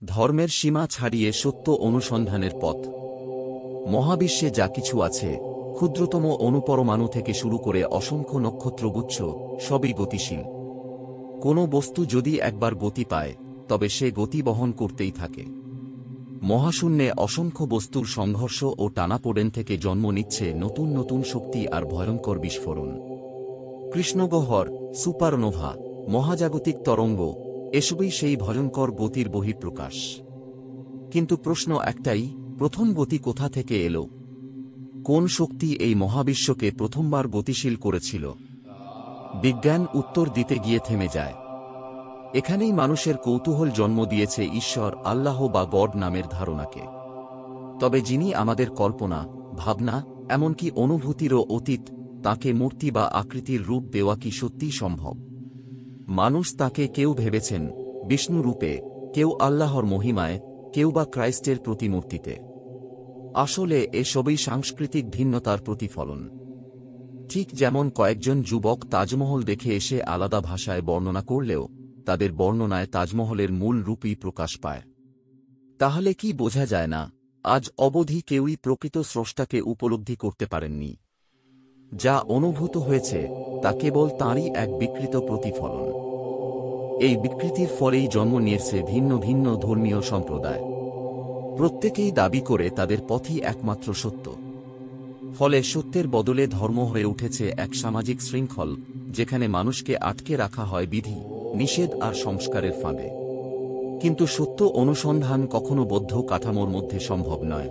ধর্মের সীমা ছাড়িয়ে সত্য অনুসন্ধানের পথ। মহাবিশ্বে যা কিছু আছে, ক্ষুদ্রতম অণুপরমাণু থেকে শুরু করে অসংখ্য নক্ষত্রগুচ্ছ, সবই গতিশীল। কোনো বস্তু যদি একবার গতি পায়, তবে সে গতি বহন করতেই থাকে। মহাশূন্যে অসংখ্য বস্তুর সংঘর্ষ ও টানাপোড়েন থেকে জন্ম নিচ্ছে নতুন নতুন শক্তি আর ভয়ঙ্কর বিস্ফোরণ। কৃষ্ণগহ্বর, সুপারনোভা, মহাজাগতিক তরঙ্গ, এসবই সেই ভয়ঙ্কর গতির বহিঃপ্রকাশ। কিন্তু প্রশ্ন একটাই, প্রথম গতি কোথা থেকে এলো? কোন শক্তি এই মহাবিশ্বকে প্রথমবার গতিশীল করেছিল? বিজ্ঞান উত্তর দিতে গিয়ে থেমে যায়। এখানেই মানুষের কৌতূহল জন্ম দিয়েছে ঈশ্বর, আল্লাহ বা গড নামের ধারণাকে। তবে যিনি আমাদের কল্পনা, ভাবনা, এমনকি অনুভূতিরও অতীত, তাকে মূর্তি বা আকৃতির রূপ দেওয়া কি সত্যিই সম্ভব? মানুষ তাকে কেউ ভেবেছেন বিষ্ণু রূপে, কেউ আল্লাহর মহিমায়, কেউ বা ক্রাইস্টের প্রতিমূর্তিতে। আসলে এসবই সাংস্কৃতিক ভিন্নতার প্রতিফলন। ঠিক যেমন কয়েকজন যুবক তাজমহল দেখে এসে আলাদা ভাষায় বর্ণনা করলেও তাদের বর্ণনায় তাজমহলের মূল রূপই প্রকাশ পায়। তাহলে কি বোঝা যায় না, আজ অবধি কেউই প্রকৃত স্রষ্টাকে উপলব্ধি করতে পারেননি? যা অনুভূত হয়েছে তা কেবল তাঁরই এক বিকৃত প্রতিফলন। এই বিকৃতির ফলেই জন্ম নিয়েছে ভিন্ন ভিন্ন ধর্মীয় সম্প্রদায়। প্রত্যেকেই দাবি করে তাদের পথই একমাত্র সত্য। ফলে সত্যের বদলে ধর্ম হয়ে উঠেছে এক সামাজিক শৃঙ্খল, যেখানে মানুষকে আটকে রাখা হয় বিধি, নিষেধ আর সংস্কারের ফাঁদে। কিন্তু সত্য অনুসন্ধান কখনো বদ্ধ কাঠামোর মধ্যে সম্ভব নয়।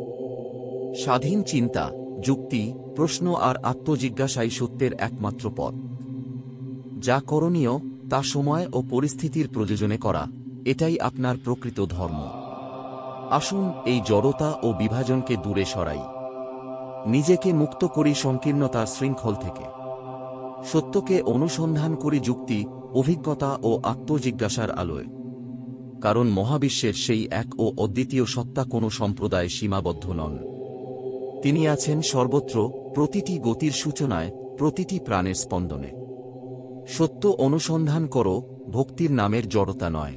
স্বাধীন চিন্তা, যুক্তি, প্রশ্ন আর আত্মজিজ্ঞাসাই সত্যের একমাত্র পথ। যা করণীয় তা সময় ও পরিস্থিতির প্রয়োজনে করা, এটাই আপনার প্রকৃত ধর্ম। আসুন এই জড়তা ও বিভাজনকে দূরে সরাই। নিজেকে মুক্ত করি সংকীর্ণতার শৃঙ্খল থেকে। সত্যকে অনুসন্ধান করি যুক্তি, অভিজ্ঞতা ও আত্মজিজ্ঞাসার আলোয়। কারণ মহাবিশ্বের সেই এক ও অদ্বিতীয় সত্তা কোনো সম্প্রদায় সীমাবদ্ধ নন। তিনি আছেন সর্বত্র, প্রতিটি গতির সূচনায়, প্রতিটি প্রাণের স্পন্দনে। সত্য অনুসন্ধান করো, ভক্তির নামের জড়তা নয়।